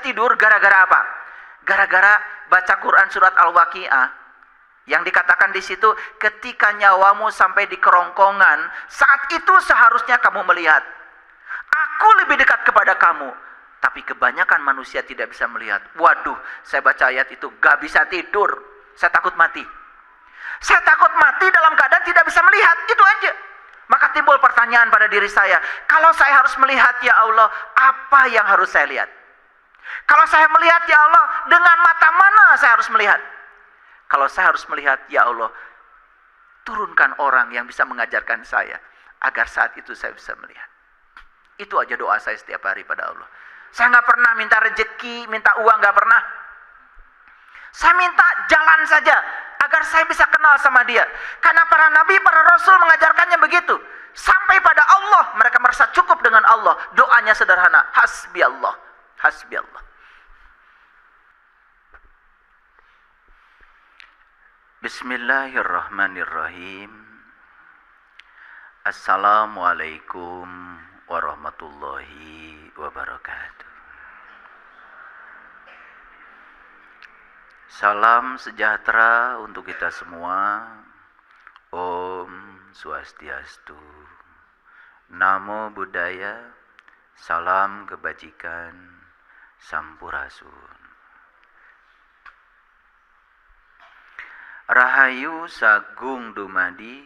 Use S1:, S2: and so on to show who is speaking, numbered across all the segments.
S1: tidur gara-gara apa? Gara-gara baca Quran surat Al-Waqiah. Yang dikatakan di situ, ketika nyawamu sampai di kerongkongan, saat itu seharusnya kamu melihat. Aku lebih dekat kepada kamu. Tapi kebanyakan manusia tidak bisa melihat. Waduh, saya baca ayat itu gak bisa tidur. Saya takut mati. Saya takut mati dalam keadaan tidak bisa melihat. Itu aja. Maka timbul pertanyaan pada diri saya, kalau saya harus melihat ya Allah, apa yang harus saya lihat? Kalau saya melihat ya Allah, dengan mata mana saya harus melihat? Kalau saya harus melihat ya Allah, turunkan orang yang bisa mengajarkan saya, agar saat itu saya bisa melihat. Itu aja doa saya setiap hari pada Allah. Saya gak pernah minta rezeki, minta uang, gak pernah. Saya minta jalan saja, agar saya bisa kenal sama dia. Karena para nabi, para rasul mengajarkannya begitu. Sampai pada Allah, mereka merasa cukup dengan Allah. Doanya sederhana, hasbi Allah, hasbi Allah. Bismillahirrahmanirrahim. Assalamualaikum warahmatullahi wabarakatuh. Salam sejahtera untuk kita semua. Om Swastiastu. Namo Buddhaya. Salam kebajikan. Sampurasun. Rahayu Sagung Dumadi.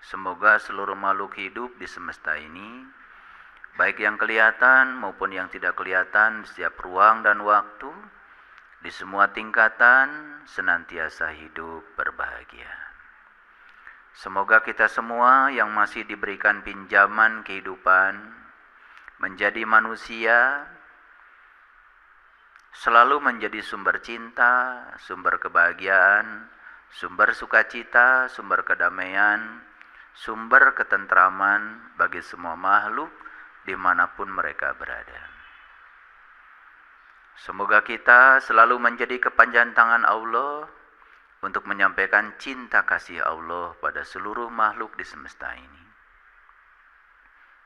S1: Semoga seluruh makhluk hidup di semesta ini, baik yang kelihatan maupun yang tidak kelihatan, di setiap ruang dan waktu, di semua tingkatan, senantiasa hidup berbahagia. Semoga kita semua yang masih diberikan pinjaman kehidupan, menjadi manusia, selalu menjadi sumber cinta, sumber kebahagiaan, sumber sukacita, sumber kedamaian, sumber ketentraman bagi semua makhluk dimanapun mereka berada. Semoga kita selalu menjadi kepanjangan tangan Allah untuk menyampaikan cinta kasih Allah pada seluruh makhluk di semesta ini.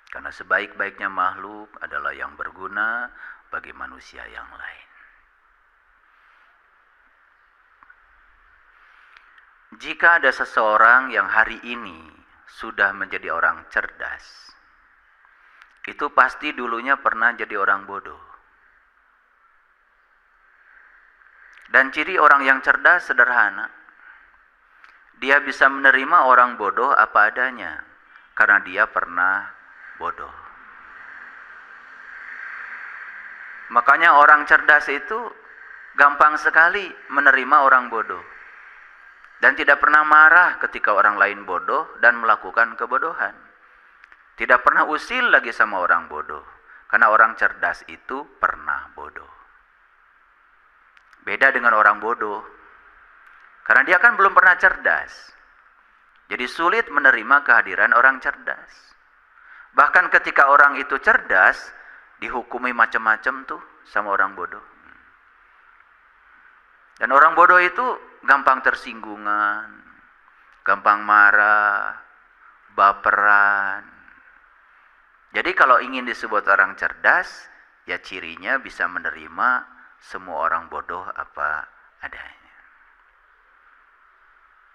S1: Karena sebaik-baiknya makhluk adalah yang berguna bagi manusia yang lain. Jika ada seseorang yang hari ini sudah menjadi orang cerdas, itu pasti dulunya pernah jadi orang bodoh. Dan ciri orang yang cerdas sederhana. Dia bisa menerima orang bodoh apa adanya, karena dia pernah bodoh. Makanya orang cerdas itu gampang sekali menerima orang bodoh. Dan tidak pernah marah ketika orang lain bodoh dan melakukan kebodohan. Tidak pernah usil lagi sama orang bodoh. Karena orang cerdas itu pernah bodoh. Beda dengan orang bodoh. Karena dia kan belum pernah cerdas. Jadi sulit menerima kehadiran orang cerdas. Bahkan ketika orang itu cerdas, dihukumi macam-macam tuh sama orang bodoh. Dan orang bodoh itu gampang tersinggungan, gampang marah, baperan. Jadi kalau ingin disebut orang cerdas, ya cirinya bisa menerima semua orang bodoh apa adanya.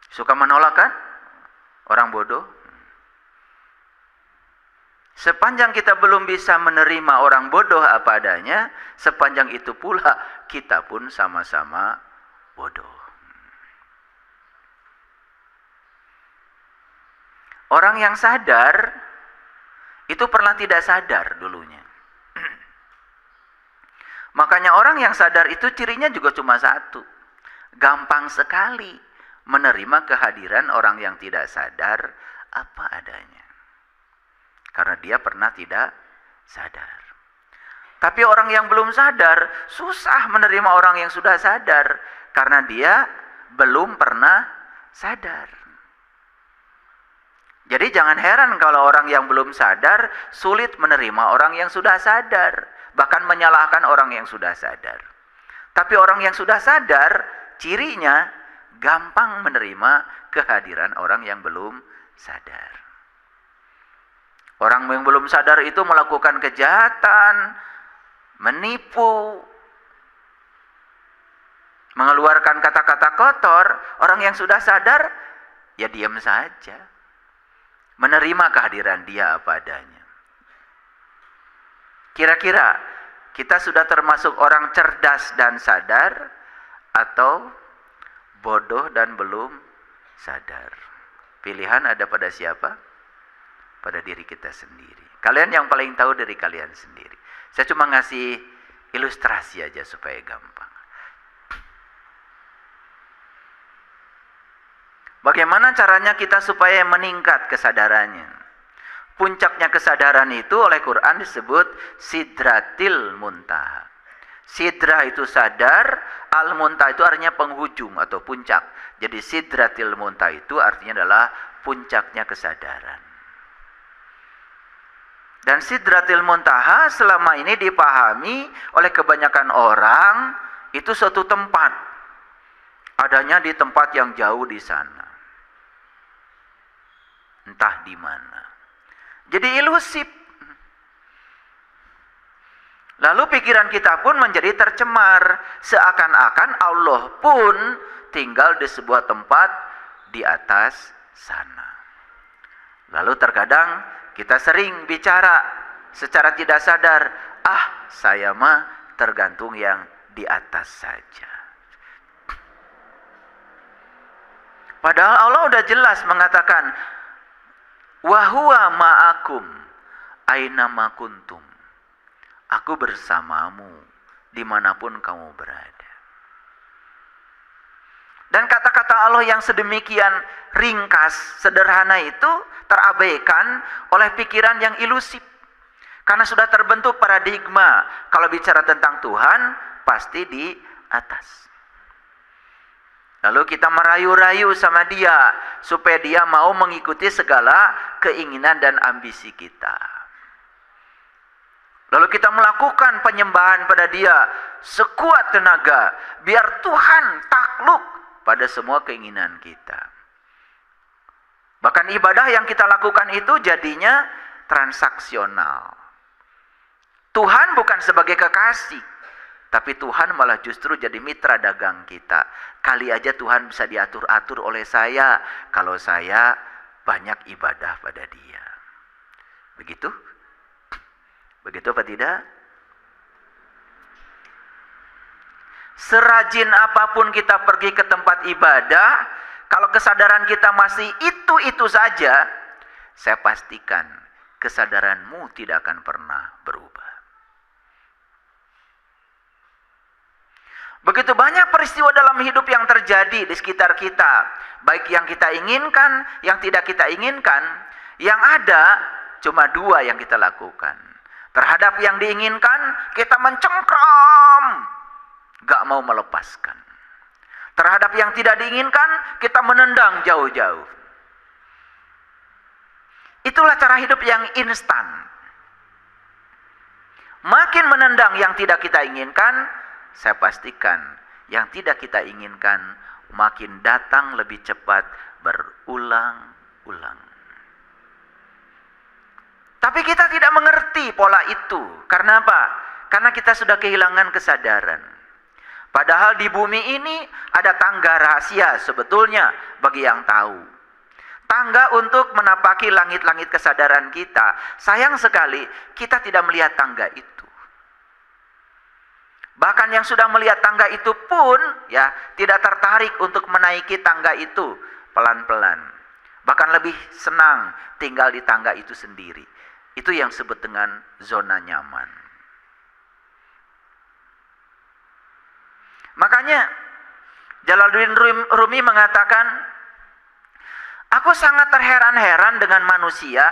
S1: Suka menolak kan orang bodoh? Sepanjang kita belum bisa menerima orang bodoh apa adanya, sepanjang itu pula kita pun sama-sama bodoh. Orang yang sadar itu pernah tidak sadar dulunya. Makanya orang yang sadar itu cirinya juga cuma satu. Gampang sekali menerima kehadiran orang yang tidak sadar apa adanya. Karena dia pernah tidak sadar. Tapi orang yang belum sadar susah menerima orang yang sudah sadar. Karena dia belum pernah sadar. Jadi jangan heran kalau orang yang belum sadar sulit menerima orang yang sudah sadar. Bahkan menyalahkan orang yang sudah sadar. Tapi orang yang sudah sadar cirinya gampang menerima kehadiran orang yang belum sadar. Orang yang belum sadar itu melakukan kejahatan, menipu, mengeluarkan kata-kata kotor, orang yang sudah sadar, ya diam saja. Menerima kehadiran dia apa adanya. Kira-kira kita sudah termasuk orang cerdas dan sadar, atau bodoh dan belum sadar? Pilihan ada pada siapa? Pada diri kita sendiri. Kalian yang paling tahu dari kalian sendiri. Saya cuma ngasih ilustrasi aja supaya gampang. Bagaimana caranya kita supaya meningkat kesadarannya? Puncaknya kesadaran itu oleh Quran disebut sidratil muntaha. Sidra itu sadar, al-muntaha itu artinya penghujung atau puncak. Jadi sidratil muntaha itu artinya adalah puncaknya kesadaran. Dan sidratil muntaha selama ini dipahami oleh kebanyakan orang itu suatu tempat. Adanya di tempat yang jauh di sana. Entah di mana. Jadi ilusif. Lalu pikiran kita pun menjadi tercemar. Seakan-akan Allah pun tinggal di sebuah tempat di atas sana. Lalu terkadang kita sering bicara secara tidak sadar. Saya mah tergantung yang di atas saja. Padahal Allah udah jelas mengatakan, wa huwa ma'akum aina ma kuntum. Aku bersamamu dimanapun kamu berada. Dan kata-kata Allah yang sedemikian ringkas, sederhana itu terabaikan oleh pikiran yang ilusif. Karena sudah terbentuk paradigma, kalau bicara tentang Tuhan, pasti di atas. Lalu kita merayu-rayu sama dia, supaya dia mau mengikuti segala keinginan dan ambisi kita. Lalu kita melakukan penyembahan pada dia sekuat tenaga, biar Tuhan takluk pada semua keinginan kita. Bahkan ibadah yang kita lakukan itu jadinya transaksional. Tuhan bukan sebagai kekasih, tapi Tuhan malah justru jadi mitra dagang kita. Kali aja Tuhan bisa diatur-atur oleh saya, kalau saya banyak ibadah pada dia. Begitu? Begitu apa tidak? Serajin apapun kita pergi ke tempat ibadah, kalau kesadaran kita masih itu-itu saja, saya pastikan kesadaranmu tidak akan pernah berubah. Begitu banyak peristiwa dalam hidup yang terjadi di sekitar kita, baik yang kita inginkan, yang tidak kita inginkan. Yang ada cuma dua yang kita lakukan. Terhadap yang diinginkan, kita mencengkram, gak mau melepaskan. Terhadap yang tidak diinginkan, kita menendang jauh-jauh. Itulah cara hidup yang instan. Makin menendang yang tidak kita inginkan, saya pastikan yang tidak kita inginkan makin datang lebih cepat berulang-ulang. Tapi kita tidak mengerti pola itu. Karena apa? Karena kita sudah kehilangan kesadaran. Padahal di bumi ini ada tangga rahasia sebetulnya bagi yang tahu. Tangga untuk menapaki langit-langit kesadaran kita. Sayang sekali kita tidak melihat tangga itu. Bahkan yang sudah melihat tangga itu pun ya tidak tertarik untuk menaiki tangga itu pelan-pelan. Bahkan lebih senang tinggal di tangga itu sendiri. Itu yang disebut dengan zona nyaman. Makanya Jalaluddin Rumi mengatakan, aku sangat terheran-heran dengan manusia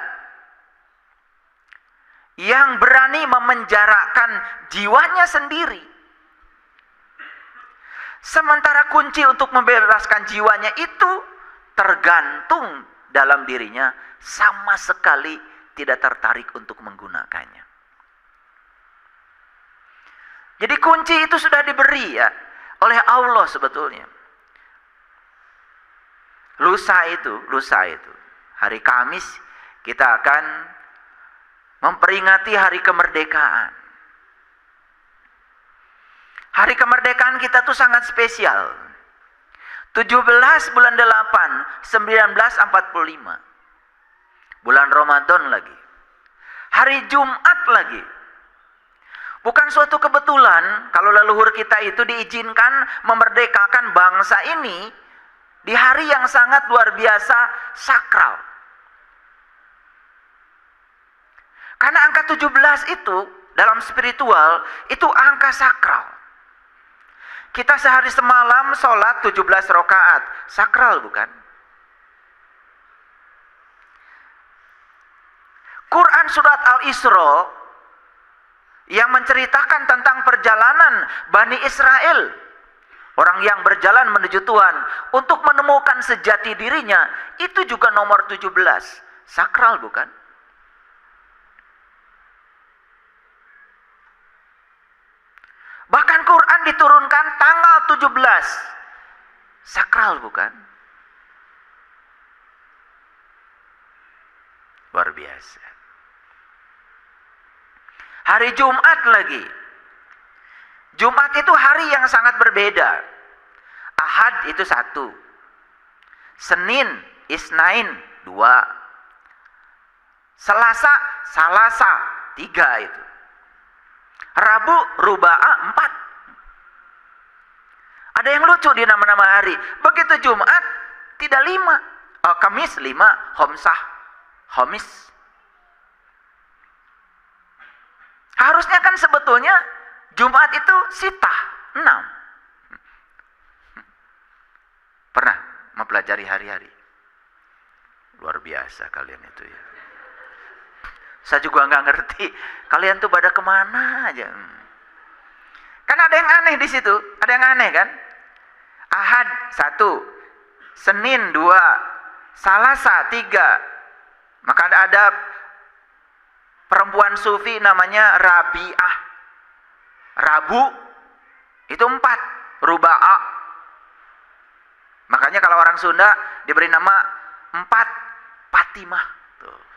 S1: yang berani memenjarakan jiwanya sendiri. Sementara kunci untuk membebaskan jiwanya itu tergantung dalam dirinya, sama sekali tidak tertarik untuk menggunakannya. Jadi kunci itu sudah diberi ya oleh Allah sebetulnya. Lusa itu hari Kamis kita akan memperingati hari kemerdekaan. Hari kemerdekaan kita tuh sangat spesial. 17 bulan 8 1945. Bulan Ramadan lagi. Hari Jumat lagi. Bukan suatu kebetulan kalau leluhur kita itu diizinkan memerdekakan bangsa ini di hari yang sangat luar biasa sakral. Karena angka 17 itu dalam spiritual itu angka sakral. Kita sehari semalam sholat 17 rakaat, sakral bukan? Quran surat Al-Isra yang menceritakan tentang perjalanan Bani Israel, orang yang berjalan menuju Tuhan untuk menemukan sejati dirinya, itu juga nomor 17, sakral bukan? Bahkan Quran diturunkan tanggal 17, sakral bukan? Luar biasa. Hari Jumat lagi. Jumat itu hari yang sangat berbeda. Ahad itu 1. Senin, Isnain 2. Selasa, Salasa 3 itu. Rabu, Ruba'a 4. Ada yang lucu di nama-nama hari. Begitu Jumat tidak 5. Kamis 5, Homsah, Homis. Harusnya kan sebetulnya Jumat itu sitah 6. Pernah mempelajari hari-hari? Luar biasa kalian itu ya. Saya juga nggak ngerti. Kalian tuh pada kemana aja? Kan ada yang aneh di situ. Ada yang aneh kan? Ahad 1, Senin 2, Salasa 3. Maka ada perempuan sufi namanya Rabi'ah. Rabu itu 4, Ruba'a. Makanya kalau orang Sunda diberi nama 4 Fatimah. Tuh.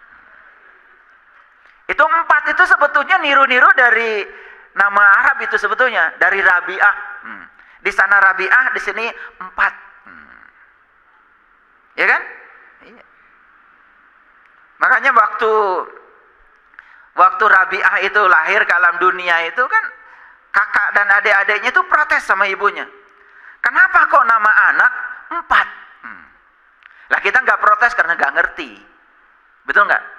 S1: Itu 4 itu sebetulnya niru-niru dari nama Arab itu sebetulnya, dari Rabi'ah. Di sana Rabi'ah, di sini 4. Ya kan? Iya. Makanya waktu Rabi'ah itu lahir ke alam dunia itu kan kakak dan adik-adiknya itu protes sama ibunya. Kenapa kok nama anak 4? Lah kita nggak protes karena nggak ngerti. Betul nggak?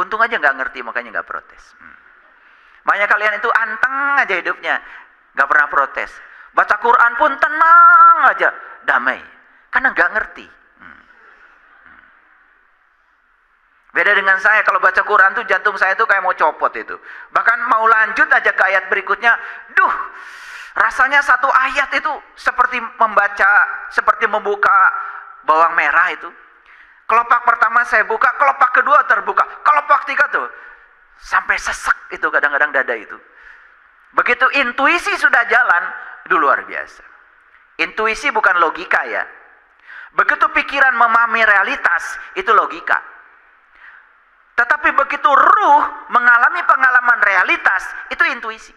S1: Untung aja nggak ngerti makanya nggak protes. Makanya kalian itu anteng aja hidupnya, nggak pernah protes. Baca Quran pun tenang aja, damai, karena nggak ngerti. Beda dengan saya, kalau baca Quran tuh jantung saya tuh kayak mau copot itu. Bahkan mau lanjut aja ke ayat berikutnya, rasanya satu ayat itu seperti membuka bawang merah itu. Kelopak pertama saya buka, kelopak kedua terbuka, kelopak 3 tuh sampai sesek itu kadang-kadang dada itu. Begitu intuisi sudah jalan, itu luar biasa. Intuisi bukan logika ya. Begitu pikiran memahami realitas, itu logika. Tetapi begitu ruh mengalami pengalaman realitas, itu intuisi.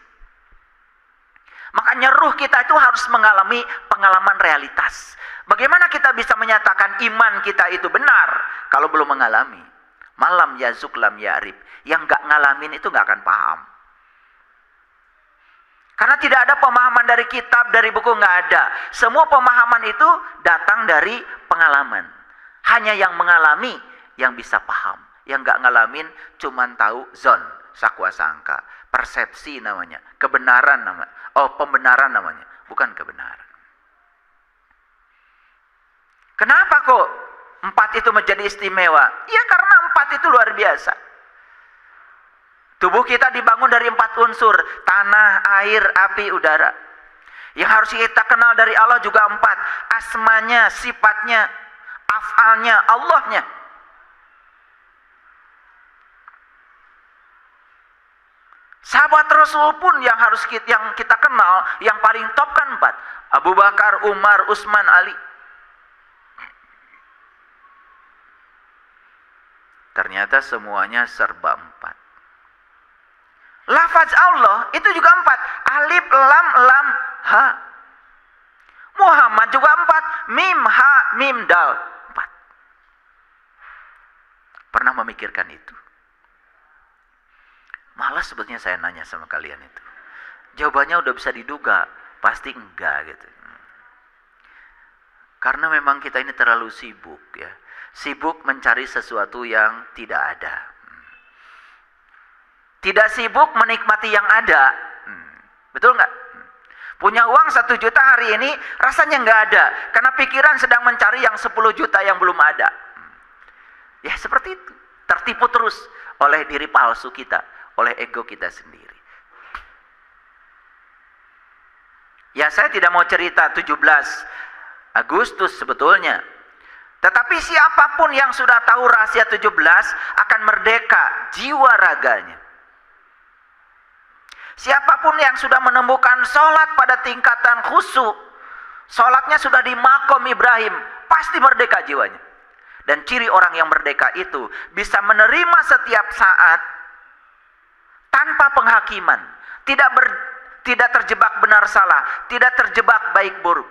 S1: Makanya ruh kita itu harus mengalami pengalaman realitas. Bagaimana kita bisa menyatakan iman kita itu benar kalau belum mengalami? Malam yazuk lam yarib. Yang gak ngalamin itu gak akan paham. Karena tidak ada pemahaman dari kitab, dari buku, gak ada. Semua pemahaman itu datang dari pengalaman. Hanya yang mengalami yang bisa paham. Yang gak ngalamin cuman tahu zon, sakwa sangka, persepsi namanya, kebenaran namanya. Pembenaran namanya, bukan kebenaran. Kenapa kok 4 itu menjadi istimewa? Ya karena 4 itu luar biasa. Tubuh kita dibangun dari 4 unsur, tanah, air, api, udara. Yang harus kita kenal dari Allah juga 4, asmanya, sifatnya, af'alnya, Allahnya. Sahabat Rasul pun yang kita kenal, yang paling top kan 4. Abu Bakar, Umar, Utsman, Ali. Ternyata semuanya serba 4. Lafaz Allah itu juga 4. Alif, lam, ha. Muhammad juga 4, mim ha mim dal 4. Pernah memikirkan itu? Malas sebetulnya saya nanya sama kalian itu. Jawabannya udah bisa diduga, pasti enggak gitu. Karena memang kita ini terlalu sibuk ya. Sibuk mencari sesuatu yang tidak ada. Tidak sibuk menikmati yang ada. Betul nggak? Punya uang 1 juta hari ini rasanya nggak ada. Karena pikiran sedang mencari yang 10 juta yang belum ada. Ya seperti itu. Tertipu terus oleh diri palsu kita. Oleh ego kita sendiri. Ya saya tidak mau cerita 17 Agustus sebetulnya. Tetapi siapapun yang sudah tahu rahasia 17 akan merdeka jiwa raganya. Siapapun yang sudah menemukan sholat pada tingkatan khusyuk, sholatnya sudah di makom Ibrahim, pasti merdeka jiwanya. Dan ciri orang yang merdeka itu bisa menerima setiap saat tanpa penghakiman, tidak terjebak benar salah, tidak terjebak baik buruk.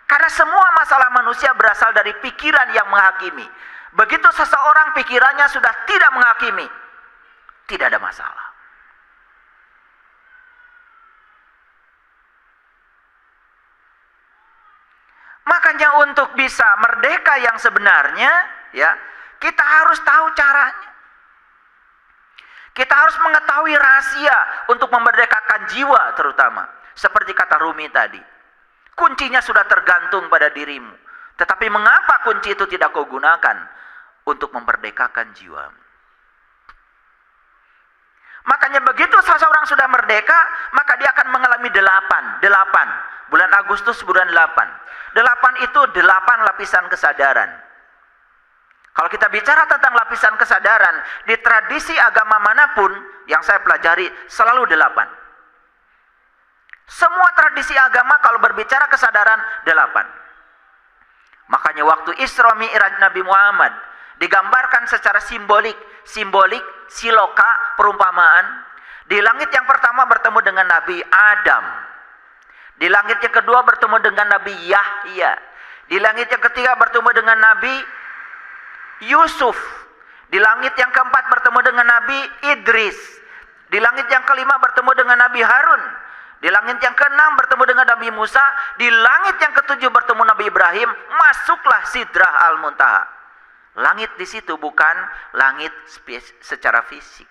S1: Karena semua masalah manusia berasal dari pikiran yang menghakimi. Begitu seseorang pikirannya sudah tidak menghakimi, tidak ada masalah. Makanya untuk bisa merdeka yang sebenarnya, ya, kita harus tahu caranya. Kita harus mengetahui rahasia untuk memerdekakan jiwa terutama. Seperti kata Rumi tadi. Kuncinya sudah tergantung pada dirimu. Tetapi mengapa kunci itu tidak kau gunakan untuk memerdekakan jiwamu? Makanya begitu seseorang sudah merdeka, maka dia akan mengalami 8. Bulan Agustus bulan 8. 8 itu 8 lapisan kesadaran. Kalau kita bicara tentang lapisan kesadaran, di tradisi agama manapun yang saya pelajari selalu 8. Semua tradisi agama kalau berbicara kesadaran 8. Makanya waktu Isra Mi'raj Nabi Muhammad digambarkan secara simbolik, siloka, perumpamaan. Di langit yang pertama bertemu dengan Nabi Adam. Di langit yang kedua bertemu dengan Nabi Yahya. Di langit yang ketiga bertemu dengan Nabi Yusuf. Di langit yang keempat bertemu dengan Nabi Idris. Di langit yang kelima bertemu dengan Nabi Harun. Di langit yang keenam bertemu dengan Nabi Musa. Di langit yang ketujuh bertemu Nabi Ibrahim. Masuklah Sidrah Al-Muntaha. Langit di situ bukan langit secara fisik.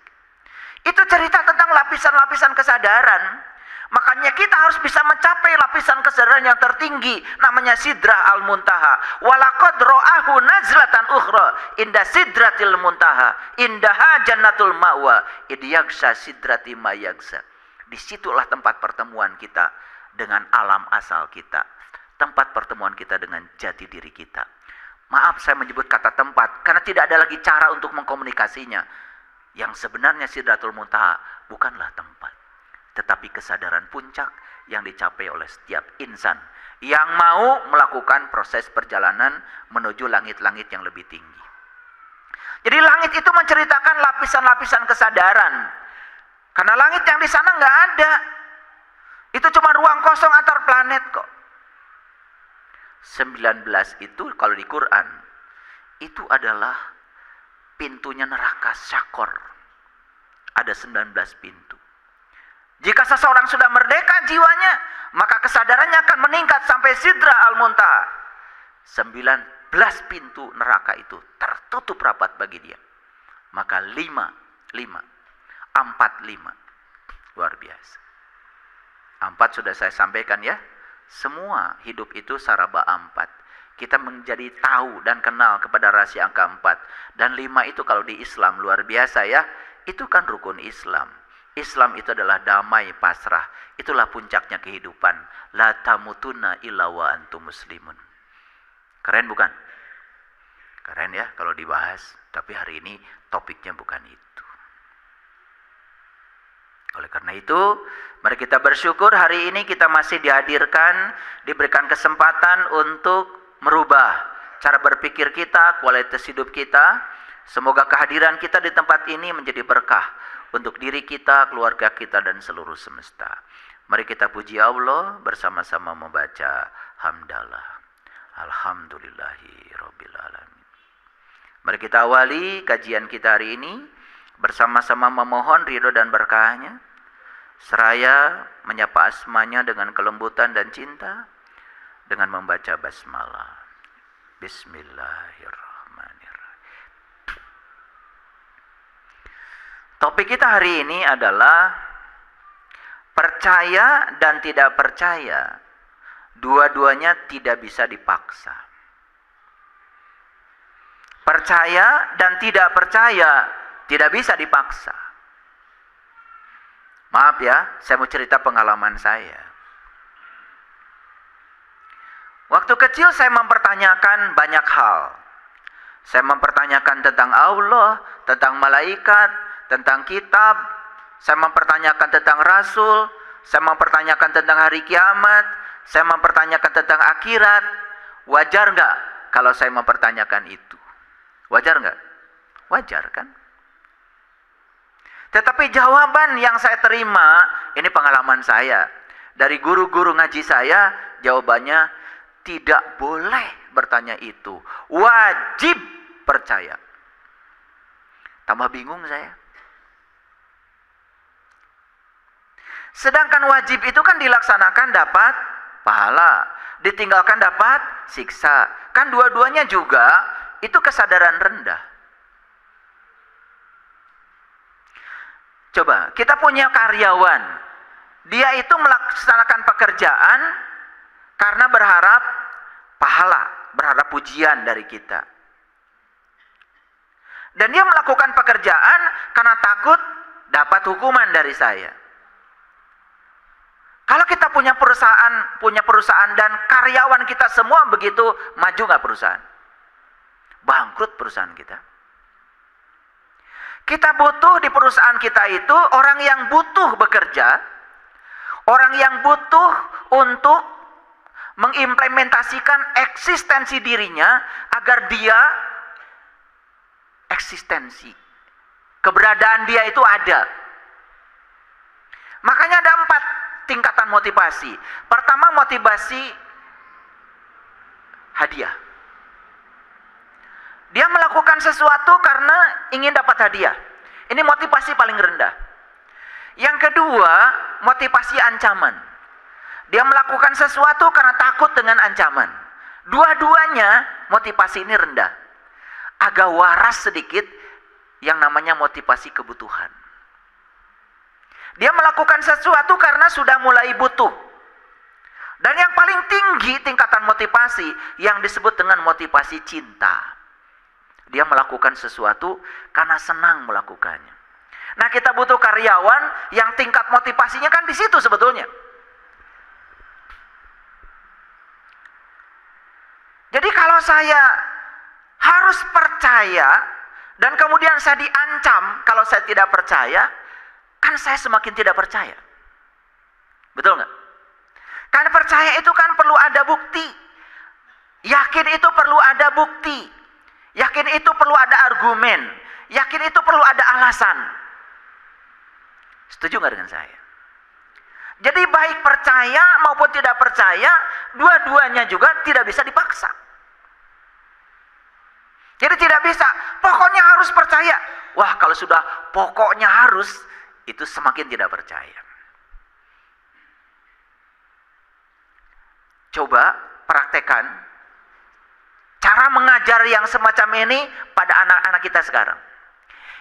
S1: Itu cerita tentang lapisan-lapisan kesadaran. Makanya kita harus bisa mencapai lapisan kesadaran yang tertinggi, namanya Sidrah Al-Muntaha. Walaqad ra'ahu nazlatan ukhra inda sidratil muntaha indaha jannatul ma'wa id yaghsha sidrati ma yaghsha. Disitulah tempat pertemuan kita dengan alam asal kita. Tempat pertemuan kita dengan jati diri kita. Maaf saya menyebut kata tempat karena tidak ada lagi cara untuk mengkomunikasinya. Yang sebenarnya Sidratul Muntaha bukanlah tempat, tetapi kesadaran puncak yang dicapai oleh setiap insan yang mau melakukan proses perjalanan menuju langit-langit yang lebih tinggi. Jadi langit itu menceritakan lapisan-lapisan kesadaran. Karena langit yang di sana nggak ada. Itu cuma ruang kosong antar planet kok. 19 itu kalau di Quran itu adalah pintunya neraka Syakor. Ada 19 pintu. Jika seseorang sudah merdeka jiwanya, maka kesadarannya akan meningkat sampai Sidrah Al-Muntaha. 19 pintu neraka itu tertutup rapat bagi dia. Maka 4, 5. Luar biasa. 4 sudah saya sampaikan ya. Semua hidup itu saraba 4. Kita menjadi tahu dan kenal kepada rahasia angka 4. Dan 5 itu kalau di Islam luar biasa ya. Itu kan rukun Islam. Islam itu adalah damai pasrah. Itulah puncaknya kehidupan. La tamutunna illa wa antum muslimun. Keren bukan? Keren ya kalau dibahas. Tapi hari ini topiknya bukan itu. Oleh karena itu, mari kita bersyukur hari ini kita masih dihadirkan, diberikan kesempatan untuk merubah cara berpikir kita, kualitas hidup kita. Semoga kehadiran kita di tempat ini menjadi berkah untuk diri kita, keluarga kita, dan seluruh semesta. Mari kita puji Allah bersama-sama membaca hamdalah. Alhamdulillahirabbil alamin. Mari kita awali kajian kita hari ini bersama-sama memohon ridho dan berkahnya, seraya menyapa asmanya dengan kelembutan dan cinta dengan membaca basmalah. Bismillahirrahmanirrahim. Topik kita hari ini adalah percaya dan tidak percaya, dua-duanya tidak bisa dipaksa. Percaya dan tidak percaya tidak bisa dipaksa. Maaf ya, saya mau cerita pengalaman saya. Waktu kecil saya mempertanyakan banyak hal. Saya mempertanyakan tentang Allah, tentang malaikat, tentang kitab. Saya mempertanyakan tentang Rasul, saya mempertanyakan tentang hari kiamat, saya mempertanyakan tentang akhirat. Wajar nggak kalau saya mempertanyakan itu? Wajar nggak? Wajar kan? Tetapi jawaban yang saya terima, ini pengalaman saya, dari guru-guru ngaji saya, jawabannya tidak boleh bertanya itu. Wajib percaya. Tambah bingung saya. Sedangkan wajib itu kan dilaksanakan dapat pahala, ditinggalkan dapat siksa. Kan dua-duanya juga itu kesadaran rendah. Coba, kita punya karyawan. Dia itu melaksanakan pekerjaan karena berharap pahala, berharap pujian dari kita. Dan dia melakukan pekerjaan karena takut dapat hukuman dari saya. Kalau kita punya perusahaan dan karyawan kita semua begitu, maju nggak perusahaan? Bangkrut perusahaan kita. Kita butuh di perusahaan kita itu orang yang butuh bekerja, orang yang butuh untuk mengimplementasikan eksistensi dirinya agar dia eksistensi. Keberadaan dia itu ada. Makanya ada 4 tingkatan motivasi. Pertama, motivasi hadiah. Dia melakukan sesuatu karena ingin dapat hadiah. Ini motivasi paling rendah. Yang kedua, motivasi ancaman. Dia melakukan sesuatu karena takut dengan ancaman. Dua-duanya motivasi ini rendah. Agak waras sedikit yang namanya motivasi kebutuhan. Dia melakukan sesuatu karena sudah mulai butuh. Dan yang paling tinggi tingkatan motivasi yang disebut dengan motivasi cinta. Dia melakukan sesuatu karena senang melakukannya. Nah, kita butuh karyawan yang tingkat motivasinya kan di situ sebetulnya. Jadi kalau saya harus percaya dan kemudian saya diancam kalau saya tidak percaya, kan saya semakin tidak percaya. Betul nggak? Karena percaya itu kan perlu ada bukti. Yakin itu perlu ada bukti. Yakin itu perlu ada argumen. Yakin itu perlu ada alasan. Setuju nggak dengan saya? Jadi baik percaya maupun tidak percaya, dua-duanya juga tidak bisa dipaksa. Jadi tidak bisa, pokoknya harus percaya. Wah, kalau sudah pokoknya harus, itu semakin tidak percaya. Coba praktekkan cara mengajar yang semacam ini pada anak-anak kita sekarang.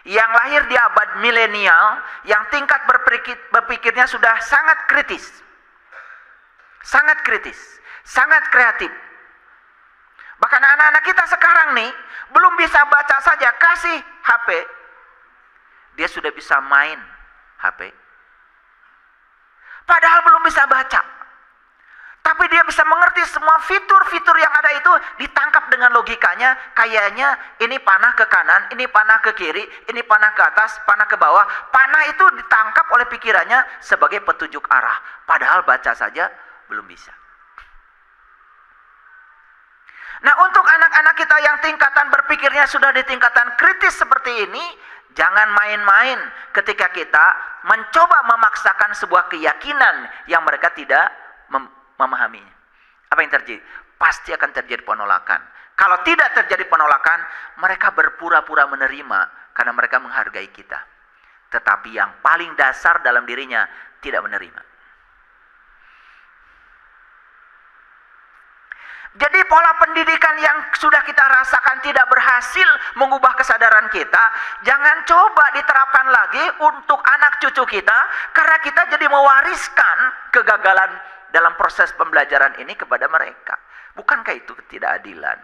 S1: Yang lahir di abad milenial, yang tingkat berpikirnya sudah sangat kritis. Sangat kritis, sangat kreatif. Bahkan anak-anak kita sekarang nih, belum bisa baca saja, kasih HP. Dia sudah bisa main HP. Padahal belum bisa baca. Tapi dia bisa mengerti semua fitur-fitur yang ada itu ditangkap dengan logikanya. Kayaknya ini panah ke kanan, ini panah ke kiri, ini panah ke atas, panah ke bawah. Panah itu ditangkap oleh pikirannya sebagai petunjuk arah. Padahal baca saja belum bisa. Nah, untuk anak-anak kita yang tingkatan berpikirnya sudah di tingkatan kritis seperti ini, Jangan main-main ketika kita mencoba memaksakan sebuah keyakinan yang mereka tidak memahaminya. Apa yang terjadi? Pasti akan terjadi penolakan. Kalau tidak terjadi penolakan, mereka berpura-pura menerima karena mereka menghargai kita. Tetapi yang paling dasar dalam dirinya tidak menerima. Jadi pola pendidikan yang sudah kita rasakan tidak berhasil mengubah kesadaran kita, jangan coba diterapkan lagi untuk anak cucu kita, karena kita jadi mewariskan kegagalan dalam proses pembelajaran ini kepada mereka. Bukankah itu ketidakadilan?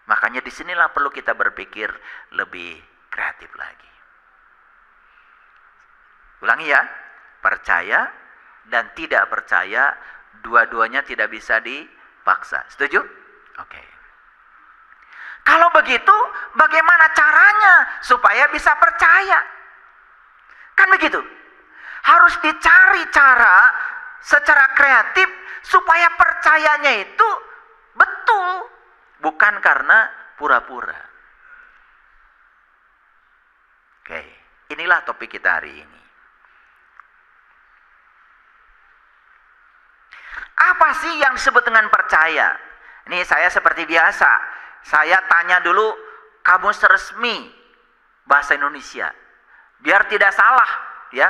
S1: Makanya disinilah perlu kita berpikir lebih kreatif lagi. Ulangi ya, percaya dan tidak percaya, dua-duanya tidak bisa dipaksa. Setuju? Oke. Kalau begitu, bagaimana caranya supaya bisa percaya? Kan begitu. Harus dicari cara secara kreatif supaya percayanya itu betul, bukan karena pura-pura. Oke, inilah topik kita hari ini. Apa sih yang disebut dengan percaya? Ini saya seperti biasa, saya tanya dulu kamus resmi bahasa Indonesia, biar tidak salah ya.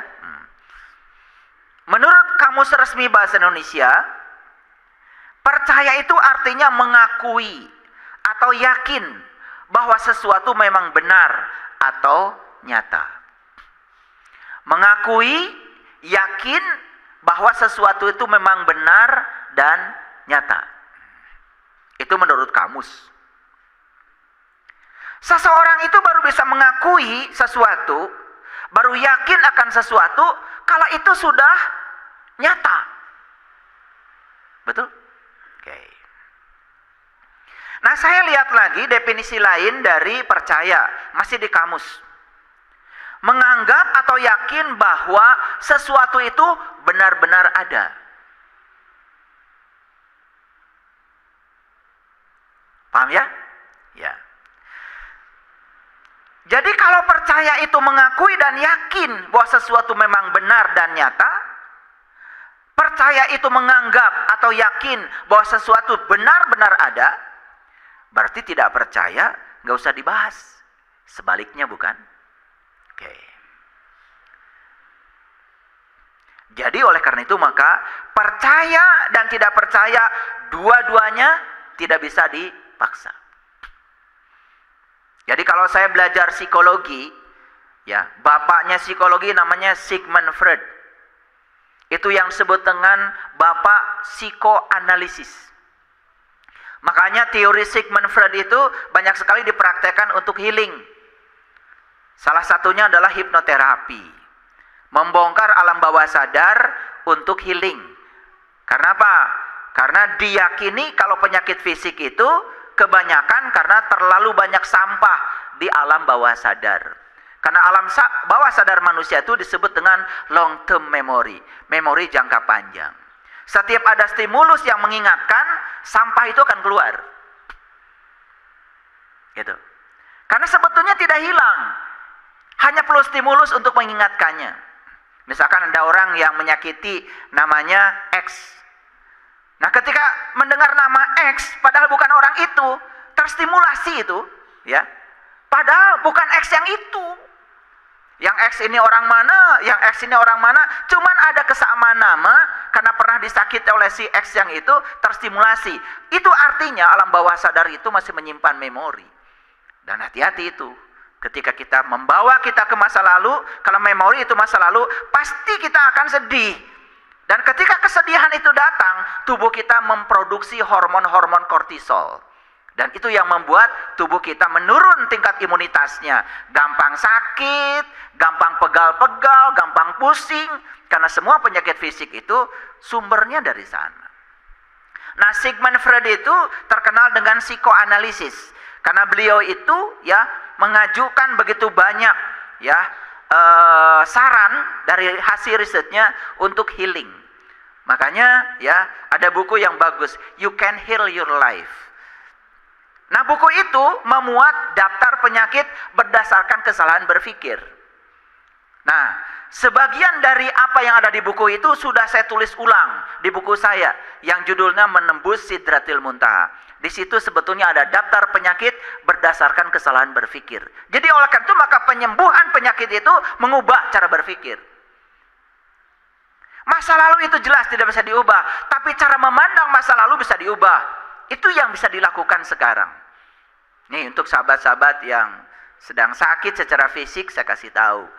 S1: Menurut kamus resmi bahasa Indonesia, percaya itu artinya mengakui atau yakin bahwa sesuatu memang benar atau nyata. Mengakui, yakin bahwa sesuatu itu memang benar dan nyata. Itu menurut kamus. Seseorang itu baru bisa mengakui sesuatu, baru yakin akan sesuatu kalau itu sudah nyata. Betul? Oke. Nah, saya lihat lagi definisi lain dari percaya, masih di kamus. Menganggap atau yakin bahwa sesuatu itu benar-benar ada. Paham ya? Ya. Jadi kalau percaya itu mengakui dan yakin bahwa sesuatu memang benar dan nyata, percaya itu menganggap atau yakin bahwa sesuatu benar-benar ada, berarti tidak percaya nggak usah dibahas. Sebaliknya bukan? Oke. Jadi oleh karena itu maka percaya dan tidak percaya dua-duanya tidak bisa dipaksa. Jadi kalau saya belajar psikologi, ya, bapaknya psikologi namanya Sigmund Freud. Itu yang disebut dengan bapak psikoanalisis. Makanya teori Sigmund Freud itu banyak sekali dipraktekkan untuk healing. Salah satunya adalah hipnoterapi. Membongkar alam bawah sadar untuk healing. Karena apa? Karena diyakini kalau penyakit fisik itu kebanyakan karena terlalu banyak sampah di alam bawah sadar. Karena alam bawah sadar manusia itu disebut dengan long term memory, memori jangka panjang. Setiap ada stimulus yang mengingatkan, sampah itu akan keluar. Gitu. Karena sebetulnya tidak hilang, hanya perlu stimulus untuk mengingatkannya. Misalkan ada orang yang menyakiti namanya X. Nah, ketika mendengar nama X, padahal bukan orang itu, terstimulasi itu, ya. Padahal bukan X yang itu. Yang X ini orang mana, yang X ini orang mana, cuman ada kesamaan nama karena pernah disakiti oleh si X yang itu, terstimulasi. Itu artinya alam bawah sadar itu masih menyimpan memori. Dan hati-hati itu. Ketika kita membawa kita ke masa lalu, kalau memori itu masa lalu, pasti kita akan sedih. Dan ketika kesedihan itu datang, tubuh kita memproduksi hormon-hormon kortisol. Dan itu yang membuat tubuh kita menurun tingkat imunitasnya. Gampang sakit, gampang pegal-pegal, gampang pusing. Karena semua penyakit fisik itu sumbernya dari sana. Nah, Sigmund Freud itu terkenal dengan psikoanalisis. Karena beliau itu ya mengajukan begitu banyak ya saran dari hasil risetnya untuk healing. Makanya ya ada buku yang bagus, You Can Heal Your Life. Nah, buku itu memuat daftar penyakit berdasarkan kesalahan berpikir. Nah, sebagian dari apa yang ada di buku itu sudah saya tulis ulang di buku saya yang judulnya Menembus Sidratil Muntaha. Di situ sebetulnya ada daftar penyakit berdasarkan kesalahan berpikir. Jadi oleh karena itu maka penyembuhan penyakit itu mengubah cara berpikir. Masa lalu itu jelas tidak bisa diubah, tapi cara memandang masa lalu bisa diubah. Itu yang bisa dilakukan sekarang. Nih untuk sahabat-sahabat yang sedang sakit secara fisik saya kasih tahu.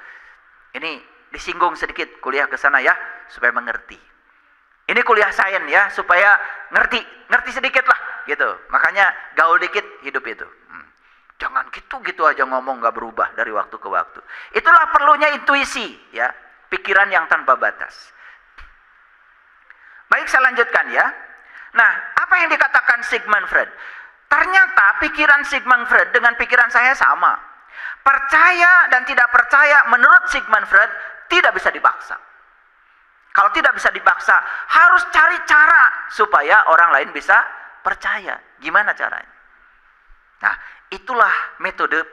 S1: Ini disinggung sedikit kuliah ke sana ya supaya mengerti. Ini kuliah sains ya supaya ngerti sedikit lah gitu. Makanya gaul dikit hidup itu. Jangan gitu aja ngomong nggak berubah dari waktu ke waktu. Itulah perlunya intuisi ya, pikiran yang tanpa batas. Baik, saya lanjutkan ya. Nah, apa yang dikatakan Sigmund Freud? Ternyata pikiran Sigmund Freud dengan pikiran saya sama. Percaya dan tidak percaya menurut Sigmund Freud tidak bisa dipaksa. Kalau tidak bisa dipaksa, harus cari cara supaya orang lain bisa percaya. Gimana caranya? Nah, itulah metode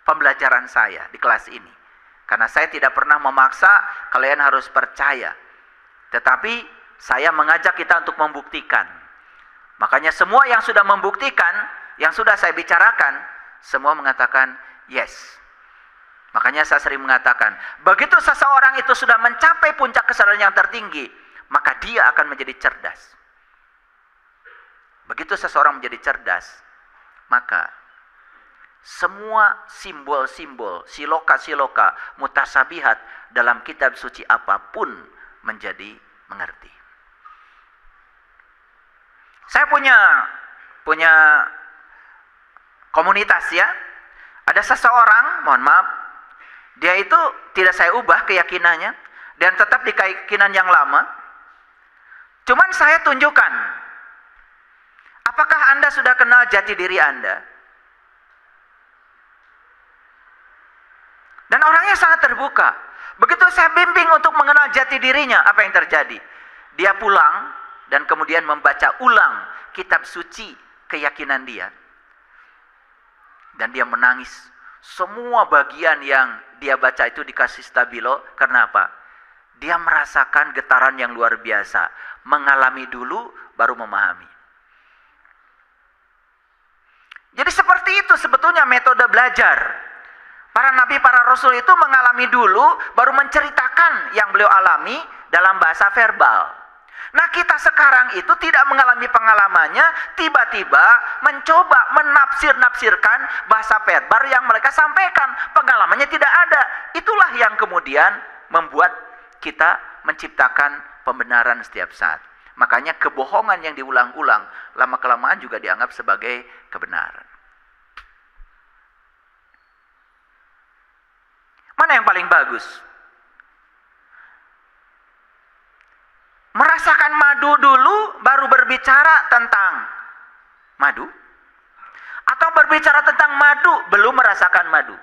S1: pembelajaran saya di kelas ini. Karena saya tidak pernah memaksa kalian harus percaya. Tetapi saya mengajak kita untuk membuktikan. Makanya semua yang sudah membuktikan, yang sudah saya bicarakan, semua mengatakan yes. Makanya saya sering mengatakan, begitu seseorang itu sudah mencapai puncak kesadaran yang tertinggi, maka dia akan menjadi cerdas. Begitu seseorang menjadi cerdas, maka semua simbol-simbol, siloka-siloka, mutasabihat dalam kitab suci apapun menjadi mengerti. Saya punya komunitas ya. Ada seseorang, mohon maaf, dia itu tidak saya ubah keyakinannya dan tetap di keyakinan yang lama. Cuman saya tunjukkan, apakah Anda sudah kenal jati diri Anda? Dan orangnya sangat terbuka. Begitu saya bimbing untuk mengenal jati dirinya, apa yang terjadi? Dia pulang dan kemudian membaca ulang kitab suci keyakinan dia. Dan dia menangis. Semua bagian yang dia baca itu dikasih stabilo. Karena apa? Dia merasakan getaran yang luar biasa. Mengalami dulu, baru memahami. Jadi seperti itu sebetulnya metode belajar. Para nabi, para rasul itu mengalami dulu, baru menceritakan yang beliau alami dalam bahasa verbal. Nah, kita sekarang itu tidak mengalami pengalamannya, tiba-tiba mencoba menafsir-nafsirkan bahasa verbal yang mereka sampaikan. Pengalamannya tidak ada. Itulah yang kemudian membuat kita menciptakan pembenaran setiap saat. Makanya kebohongan yang diulang-ulang, lama-kelamaan juga dianggap sebagai kebenaran. Mana yang paling bagus? Merasakan madu dulu baru berbicara tentang madu? Atau berbicara tentang madu belum merasakan madu?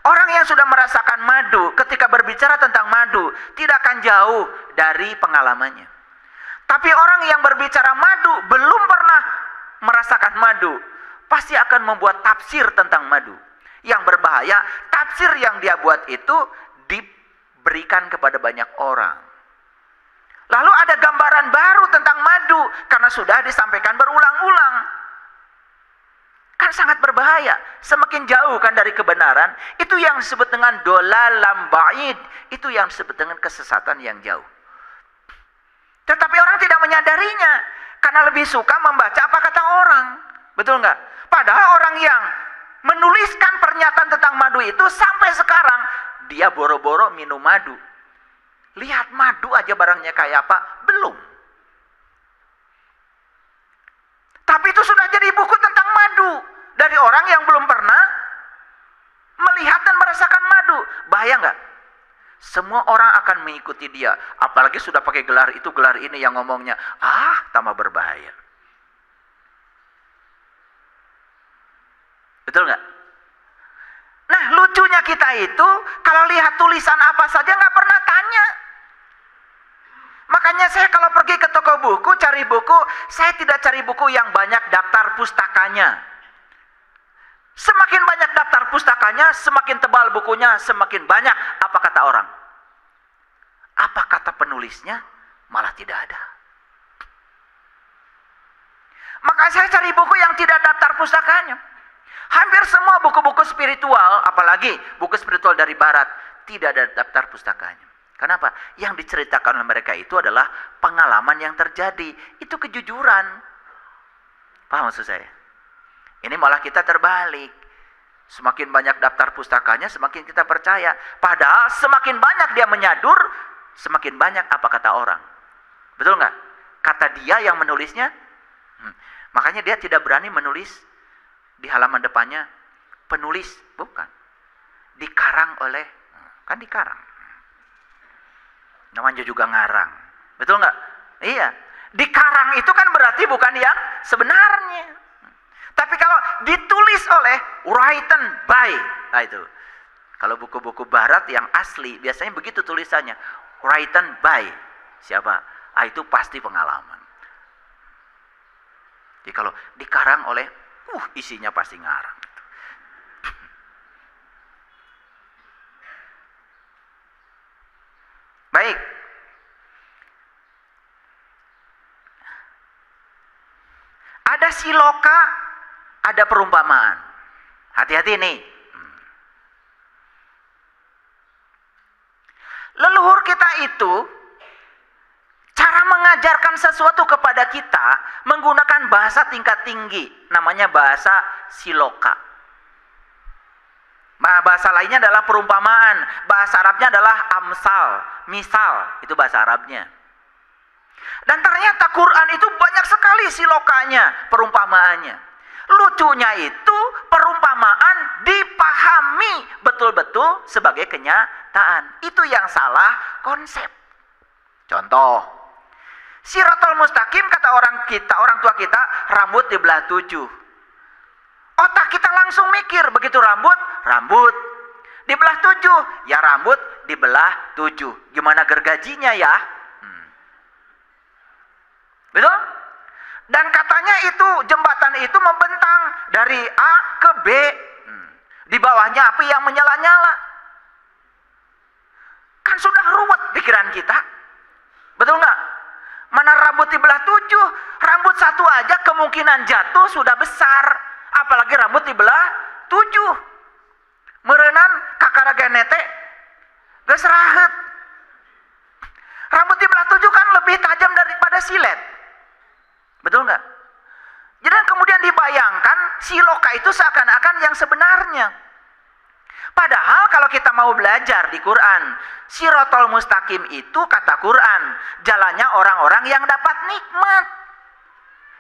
S1: Orang yang sudah merasakan madu ketika berbicara tentang madu tidak akan jauh dari pengalamannya. Tapi orang yang berbicara madu belum pernah merasakan madu pasti akan membuat tafsir tentang madu. Yang berbahaya, tafsir yang dia buat itu diberikan kepada banyak orang. Lalu ada gambaran baru tentang madu karena sudah disampaikan berulang-ulang. Kan sangat berbahaya. Semakin jauh kan dari kebenaran, itu yang disebut dengan dolalam ba'id. Itu yang disebut dengan kesesatan yang jauh. Tetapi orang tidak menyadarinya karena lebih suka membaca apa kata orang. Betul nggak? Padahal orang yang menuliskan pernyataan tentang madu itu sampai sekarang dia boro-boro minum madu. Lihat madu aja barangnya kayak apa? Belum. Tapi itu sudah jadi buku tentang madu dari orang yang belum pernah melihat dan merasakan madu. Bahaya nggak? Semua orang akan mengikuti dia. Apalagi sudah pakai gelar itu, gelar ini yang ngomongnya. Tambah berbahaya. Betul nggak? Nah, lucunya kita itu kalau lihat tulisan apa saja nggak pernah tanya. Makanya saya kalau pergi ke toko buku, cari buku, saya tidak cari buku yang banyak daftar pustakanya. Semakin banyak daftar pustakanya, semakin tebal bukunya, semakin banyak apa kata orang. Apa kata penulisnya? Malah tidak ada. Maka saya cari buku yang tidak daftar pustakanya. Hampir semua buku-buku spiritual, apalagi buku spiritual dari barat, tidak ada daftar pustakanya. Kenapa? Yang diceritakan oleh mereka itu adalah pengalaman yang terjadi. Itu kejujuran. Paham maksud saya? Ini malah kita terbalik. Semakin banyak daftar pustakanya, semakin kita percaya. Padahal semakin banyak dia menyadur, semakin banyak apa kata orang. Betul nggak? Kata dia yang menulisnya. Makanya dia tidak berani menulis di halaman depannya penulis, bukan. Dikarang oleh, kan dikarang. Namanya juga ngarang. Betul nggak? Iya. Dikarang itu kan berarti bukan yang sebenarnya. Tapi kalau ditulis oleh written by, nah itu. Kalau buku-buku barat yang asli, biasanya begitu tulisannya. Written by. Siapa? Ah, itu pasti pengalaman. Jadi kalau dikarang oleh, isinya pasti ngarang. Baik. Ada siloka, ada perumpamaan. Hati-hati nih. Leluhur kita itu cara mengajarkan sesuatu kepada kita menggunakan bahasa tingkat tinggi, namanya bahasa siloka. Bahasa lainnya adalah perumpamaan. Bahasa Arabnya adalah amsal, misal, itu bahasa Arabnya. Dan ternyata Quran itu banyak sekali silokanya, perumpamaannya. Lucunya itu perumpamaan dipahami betul-betul sebagai kenyataan. Itu yang salah konsep. Contoh, Siratal Mustaqim kata orang tua kita, rambut dibelah 7. Otak kita langsung mikir, begitu rambut dibelah 7, ya rambut dibelah 7. Gimana gergajinya ya? Betul? Dan katanya itu jembatan itu membentang dari A ke B. Di bawahnya api yang menyala-nyala. Kan sudah ruwet pikiran kita. Betul nggak? Mana rambut dibelah 7, rambut satu aja kemungkinan jatuh sudah besar. Apalagi rambut dibelah 7. Merenan kakara genete geus rahet. Rambut dibelah 7 kan lebih tajam daripada silet. Betul nggak? Jadi kemudian dibayangkan siloka itu seakan-akan yang sebenarnya. Padahal kalau kita mau belajar di Quran, Siratal Mustaqim itu kata Quran, jalannya orang-orang yang dapat nikmat.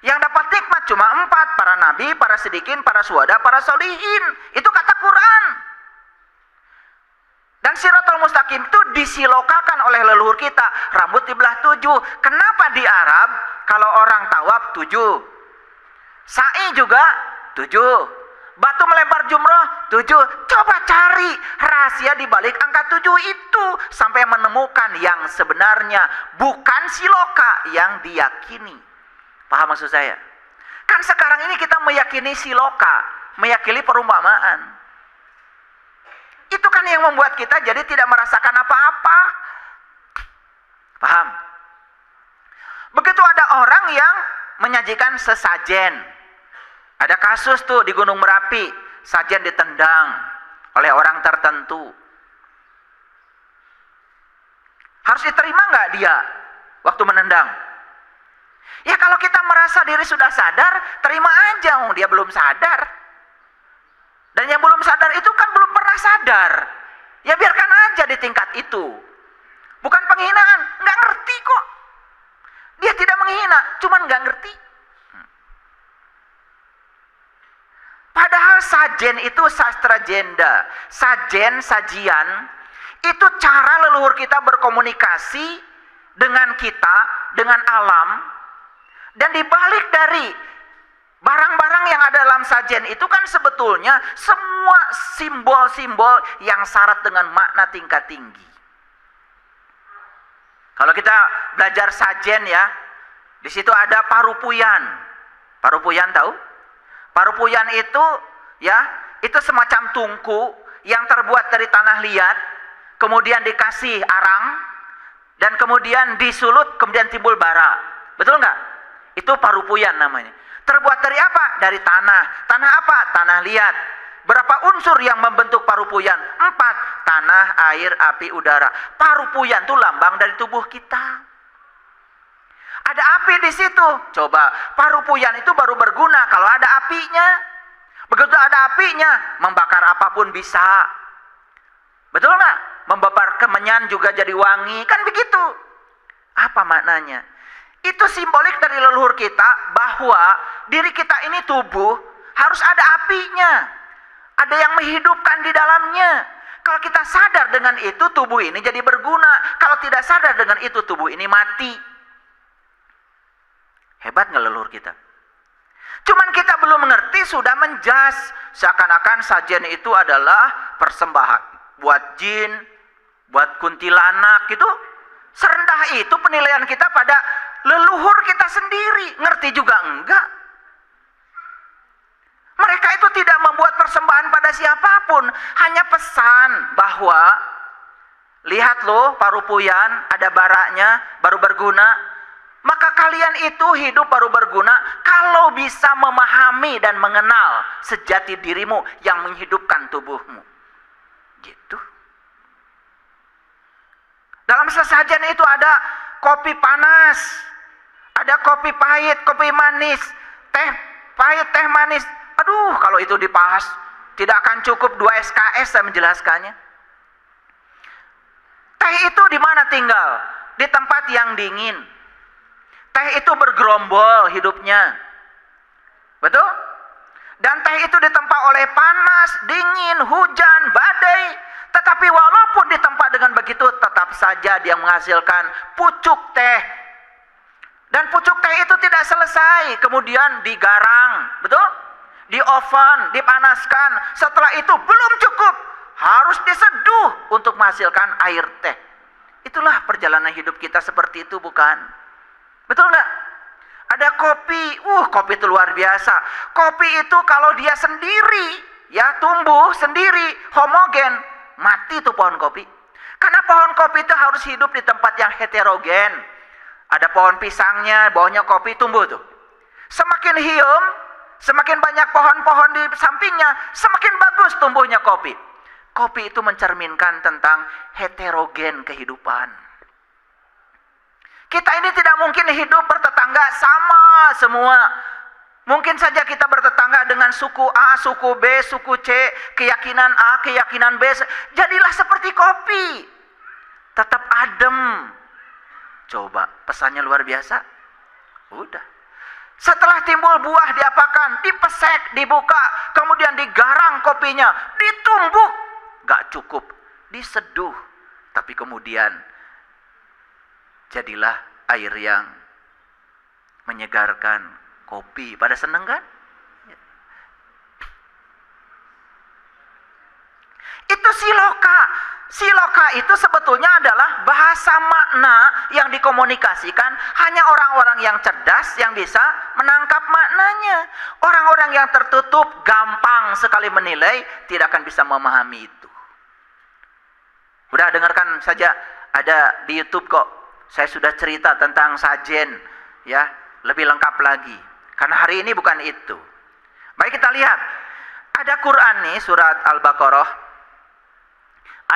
S1: Yang dapat nikmat cuma 4, para nabi, para sidikin, para syuhada, para solihin. Itu kata Quran. Dan Siratal Mustaqim itu disilokakan oleh leluhur kita, rambut dibelah 7. Kenapa di Arab kalau orang tawaf 7, sa'i juga 7, batu melempar jumroh 7. Coba cari rahasia di balik angka 7 itu sampai menemukan yang sebenarnya, bukan siloka yang diyakini. Paham maksud saya? Kan sekarang ini kita meyakini siloka, meyakini perumpamaan. Itu kan yang membuat kita jadi tidak merasakan apa-apa. Paham? Begitu ada orang yang menyajikan sesajen. Ada kasus tuh di Gunung Merapi, sajen ditendang oleh orang tertentu. Harus diterima nggak dia waktu menendang? Ya kalau kita merasa diri sudah sadar, terima aja, dia belum sadar. Dan yang belum sadar itu kan belum pernah sadar. Ya biarkan aja di tingkat itu. Bukan penghinaan, nggak ngerti kok. Dia tidak menghina, cuman nggak ngerti. Padahal sajen itu sastra jenda. Sajen, sajian, itu cara leluhur kita berkomunikasi dengan kita, dengan alam. Dan dibalik dari barang-barang yang ada dalam sajen itu kan sebetulnya semua simbol-simbol yang syarat dengan makna tingkat tinggi. Kalau kita belajar sajen ya, Di situ ada parupuyan. Parupuyan tahu? Parupuyan itu ya, itu semacam tungku yang terbuat dari tanah liat, kemudian dikasih arang, dan kemudian disulut, kemudian timbul bara. Betul nggak? Itu parupuyan namanya. Terbuat dari apa? Dari tanah. Tanah apa? Tanah liat. Berapa unsur yang membentuk parupuyan? 4. Tanah, air, api, udara. Parupuyan itu lambang dari tubuh kita. Ada api di situ. Coba, parupuyan itu baru berguna kalau ada apinya. Begitu ada apinya, membakar apapun bisa. Betul nggak? Membakar kemenyan juga jadi wangi. Kan begitu. Apa maknanya? Itu simbolik dari leluhur kita bahwa diri kita ini tubuh harus ada apinya. Ada yang menghidupkan di dalamnya. Kalau kita sadar dengan itu, tubuh ini jadi berguna. Kalau tidak sadar dengan itu, tubuh ini mati. Hebat nggak leluhur kita? Cuman kita belum mengerti, sudah menjas. Seakan-akan sajian itu adalah persembahan buat jin, buat kuntilanak gitu. Serendah itu penilaian kita pada leluhur kita sendiri. Ngerti juga enggak? Mereka itu tidak membuat persembahan pada siapapun. Hanya pesan bahwa, lihat loh parupuyan, ada baraknya, baru berguna. Maka kalian itu hidup baru berguna kalau bisa memahami dan mengenal sejati dirimu yang menghidupkan tubuhmu. Gitu. Dalam sesajen itu ada kopi panas, ada kopi pahit, kopi manis, teh pahit, teh manis. Aduh, kalau itu dibahas tidak akan cukup 2 SKS saya menjelaskannya. Teh itu di mana tinggal? Di tempat yang dingin. Teh itu bergerombol hidupnya. Betul? Dan teh itu ditempa oleh panas, dingin, hujan, badai. Tetapi walaupun ditempa dengan begitu, tetap saja dia menghasilkan pucuk teh. Dan pucuk teh itu tidak selesai, kemudian digarang. Betul? Di oven, dipanaskan. Setelah itu belum cukup, harus diseduh untuk menghasilkan air teh. Itulah perjalanan hidup kita seperti itu, bukan? Betul nggak? Ada kopi, kopi itu luar biasa. Kopi itu kalau dia sendiri, ya tumbuh sendiri, homogen, mati tuh pohon kopi. Karena pohon kopi itu harus hidup di tempat yang heterogen. Ada pohon pisangnya, bawahnya kopi tumbuh tuh. Semakin hium, semakin banyak pohon-pohon di sampingnya, semakin bagus tumbuhnya kopi. Kopi itu mencerminkan tentang heterogen kehidupan. Kita ini tidak mungkin hidup bertetangga sama semua. Mungkin saja kita bertetangga dengan suku A, suku B, suku C, keyakinan A, keyakinan B. Jadilah seperti kopi. Tetap adem. Coba, pesannya luar biasa. Udah. Setelah timbul buah diapakan? Dipesek, dibuka, kemudian digarang kopinya, ditumbuk. Gak cukup, diseduh. Tapi kemudian jadilah air yang menyegarkan kopi. Pada seneng kan? Itu siloka. Siloka itu sebetulnya adalah bahasa makna yang dikomunikasikan hanya orang-orang yang cerdas yang bisa menangkap maknanya. Orang-orang yang tertutup gampang sekali menilai, tidak akan bisa memahami itu. Udah dengarkan saja, ada di YouTube kok. Saya sudah cerita tentang sajen, ya, lebih lengkap lagi. Karena hari ini bukan itu. Baik, kita lihat. Ada Quran nih, surat Al-Baqarah,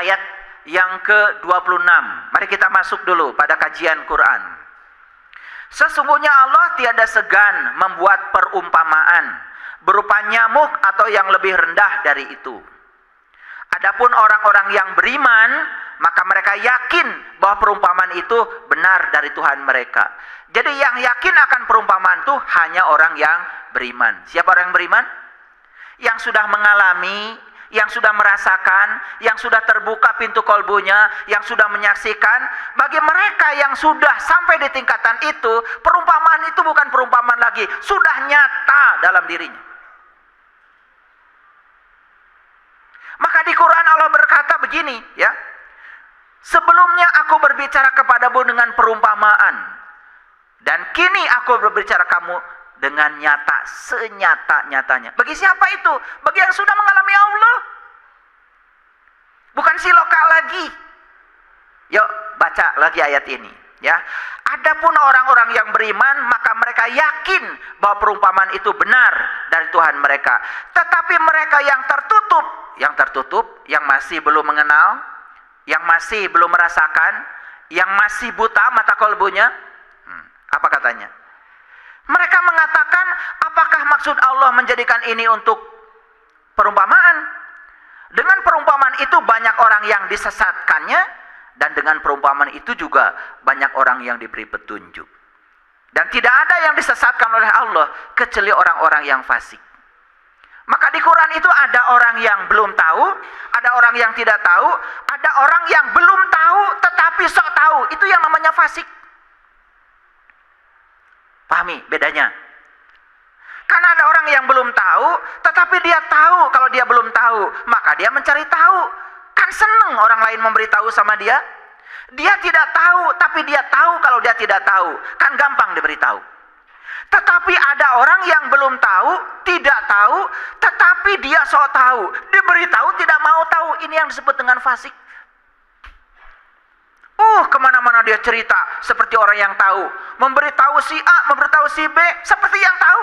S1: ayat yang ke-26. Mari kita masuk dulu pada kajian Quran. Sesungguhnya Allah tiada segan membuat perumpamaan berupa nyamuk atau yang lebih rendah dari itu. Adapun orang-orang yang beriman, maka mereka yakin bahwa perumpamaan itu benar dari Tuhan mereka. Jadi yang yakin akan perumpamaan itu hanya orang yang beriman. Siapa orang yang beriman? Yang sudah mengalami, yang sudah merasakan, yang sudah terbuka pintu kolbunya, yang sudah menyaksikan. Bagi mereka yang sudah sampai di tingkatan itu, perumpamaan itu bukan perumpamaan lagi, sudah nyata dalam dirinya. Maka di Quran Allah berkata begini, ya. Sebelumnya aku berbicara kepadamu dengan perumpamaan. Dan kini aku berbicara kamu dengan nyata, senyata-nyatanya. Bagi siapa itu? Bagi yang sudah mengalami Allah. Bukan si lokal lagi. Yuk baca lagi ayat ini. Ya, adapun orang-orang yang beriman, maka mereka yakin bahwa perumpamaan itu benar dari Tuhan mereka. Tetapi mereka yang tertutup, yang masih belum mengenal, yang masih belum merasakan, yang masih buta mata kolbunya, apa katanya? Mereka mengatakan, apakah maksud Allah menjadikan ini untuk perumpamaan? Dengan perumpamaan itu banyak orang yang disesatkannya, dan dengan perumpamaan itu juga banyak orang yang diberi petunjuk. Dan tidak ada yang disesatkan oleh Allah kecuali orang-orang yang fasik. Maka di Quran itu ada orang yang belum tahu, ada orang yang tidak tahu, ada orang yang belum tahu tetapi sok tahu. Itu yang namanya fasik. Pahami bedanya? Karena ada orang yang belum tahu, tetapi dia tahu kalau dia belum tahu, maka dia mencari tahu. Kan seneng orang lain memberitahu sama dia. Dia tidak tahu, tapi dia tahu kalau dia tidak tahu. Kan gampang diberitahu. Tetapi ada orang yang belum tahu, tidak tahu, tetapi dia sok tahu. Diberitahu tidak mau tahu. Ini yang disebut dengan fasik. Kemana-mana dia cerita seperti orang yang tahu. Memberitahu si A, memberitahu si B seperti yang tahu.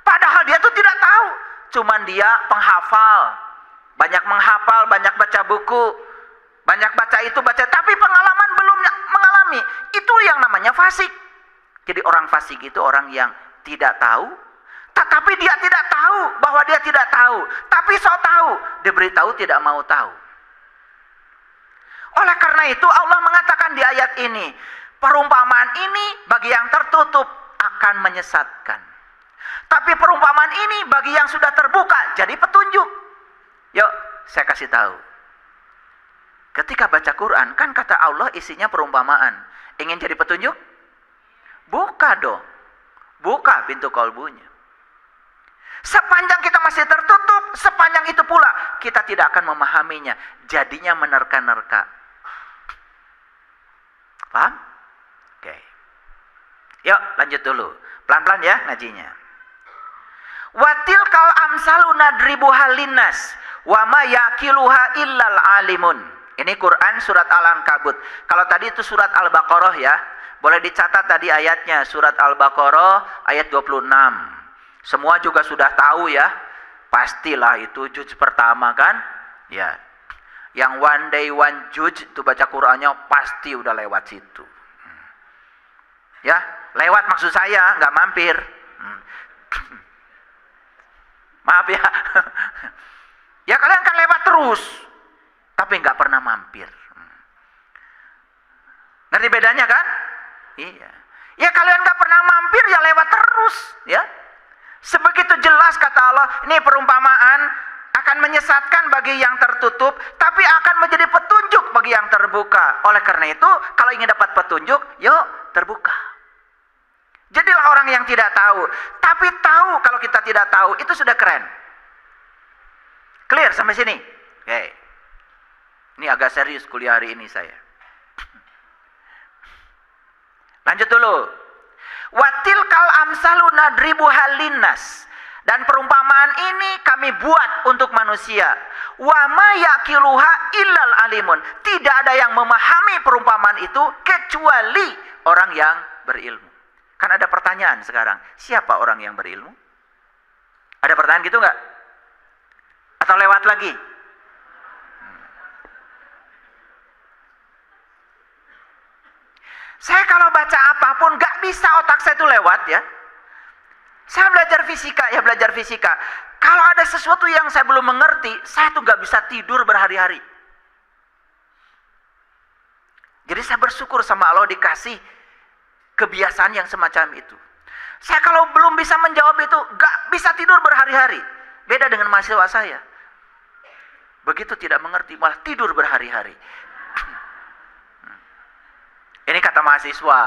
S1: Padahal dia tuh tidak tahu. Cuman dia penghafal. Banyak menghafal, banyak baca buku, banyak baca itu, baca. Tapi pengalaman belum mengalami. Itu yang namanya fasik. Jadi orang fasik itu orang yang tidak tahu. Tetapi dia tidak tahu bahwa dia tidak tahu. Tapi sok tahu. Diberitahu tidak mau tahu. Oleh karena itu Allah mengatakan di ayat ini, perumpamaan ini bagi yang tertutup akan menyesatkan. Tapi perumpamaan ini bagi yang sudah terbuka jadi petunjuk. Yuk, saya kasih tahu. Ketika baca Quran, kan kata Allah isinya perumpamaan. Ingin jadi petunjuk? Buka dong. Buka pintu kolbunya. Sepanjang kita masih tertutup, sepanjang itu pula kita tidak akan memahaminya. Jadinya menerka-nerka. Paham? Oke. Yuk, lanjut dulu. Pelan-pelan ya ngajinya. Watil kal amsalu nadribuha linnas wa ma yaqiluha illal alimun. Ini Quran surat Al-Ankabut. Kalau tadi itu surat Al-Baqarah ya. Boleh dicatat tadi ayatnya, surat Al-Baqarah ayat 26. Semua juga sudah tahu ya. Pastilah itu juz pertama kan? Ya. Yang one day one juz itu baca Qurannya pasti udah lewat situ. Ya, lewat maksud saya, nggak mampir. Maaf ya. Ya kalian kan lewat terus, tapi nggak pernah mampir. Ngerti bedanya kan? Iya. Ya kalian nggak pernah mampir ya lewat terus, ya. Sebegitu jelas kata Allah, ini perumpamaan akan menyesatkan bagi yang tertutup, tapi akan menjadi petunjuk bagi yang terbuka. Oleh karena itu, kalau ingin dapat petunjuk, yuk terbuka. Jadilah orang yang tidak tahu, tapi tahu kalau kita tidak tahu, itu sudah keren. Clear sampai sini? Oke. Ini agak serius kuliah hari ini saya. Lanjut dulu. Watil kal amsalu nadribuha linnas. Dan perumpamaan ini kami buat untuk manusia. Wa ma yaqiluha illal alimun. Tidak ada yang memahami perumpamaan itu kecuali orang yang berilmu. Kan ada pertanyaan sekarang, siapa orang yang berilmu? Ada pertanyaan gitu nggak? Atau lewat lagi? Saya kalau baca apapun nggak bisa otak saya itu lewat ya. Saya belajar fisika. Kalau ada sesuatu yang saya belum mengerti, saya tuh nggak bisa tidur berhari-hari. Jadi saya bersyukur sama Allah dikasih kebiasaan yang semacam itu. Saya kalau belum bisa menjawab itu, gak bisa tidur berhari-hari. Beda dengan mahasiswa saya. Begitu tidak mengerti, malah tidur berhari-hari. Ini kata mahasiswa.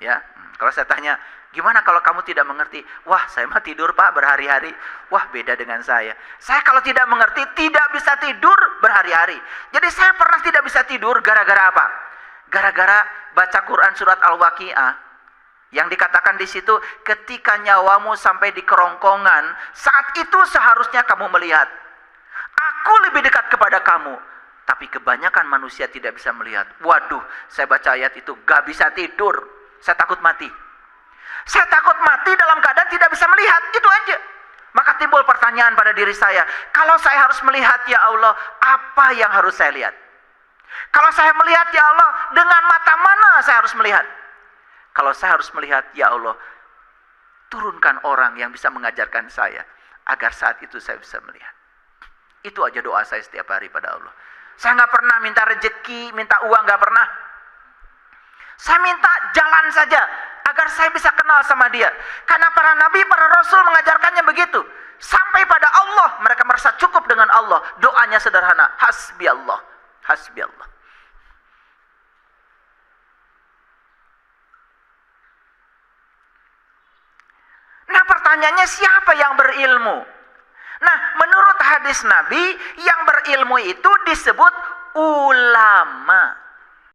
S1: Ya, kalau saya tanya, gimana kalau kamu tidak mengerti? Wah, saya mah tidur Pak berhari-hari. Wah, beda dengan saya. Saya kalau tidak mengerti, tidak bisa tidur berhari-hari. Jadi saya pernah tidak bisa tidur gara-gara apa? Gara-gara baca Quran surat Al-Waqi'ah Yang dikatakan di situ, ketika nyawamu sampai di kerongkongan, saat itu seharusnya kamu melihat. Aku lebih dekat kepada kamu. Tapi kebanyakan manusia tidak bisa melihat. Waduh, saya baca ayat itu, gak bisa tidur. Saya takut mati. Saya takut mati dalam keadaan tidak bisa melihat. Itu aja. Maka timbul pertanyaan pada diri saya. Kalau saya harus melihat, ya Allah, apa yang harus saya lihat? Kalau saya melihat, ya Allah, dengan mata mana saya harus melihat? Kalau saya harus melihat, ya Allah, turunkan orang yang bisa mengajarkan saya, agar saat itu saya bisa melihat. Itu aja doa saya setiap hari pada Allah. Saya nggak pernah minta rezeki, minta uang, nggak pernah. Saya minta jalan saja, agar saya bisa kenal sama dia. Karena para nabi, para rasul mengajarkannya begitu. Sampai pada Allah, mereka merasa cukup dengan Allah. Doanya sederhana, hasbi Allah, hasbi Allah. Nah, pertanyaannya, siapa yang berilmu? Nah, menurut hadis Nabi, yang berilmu itu disebut ulama.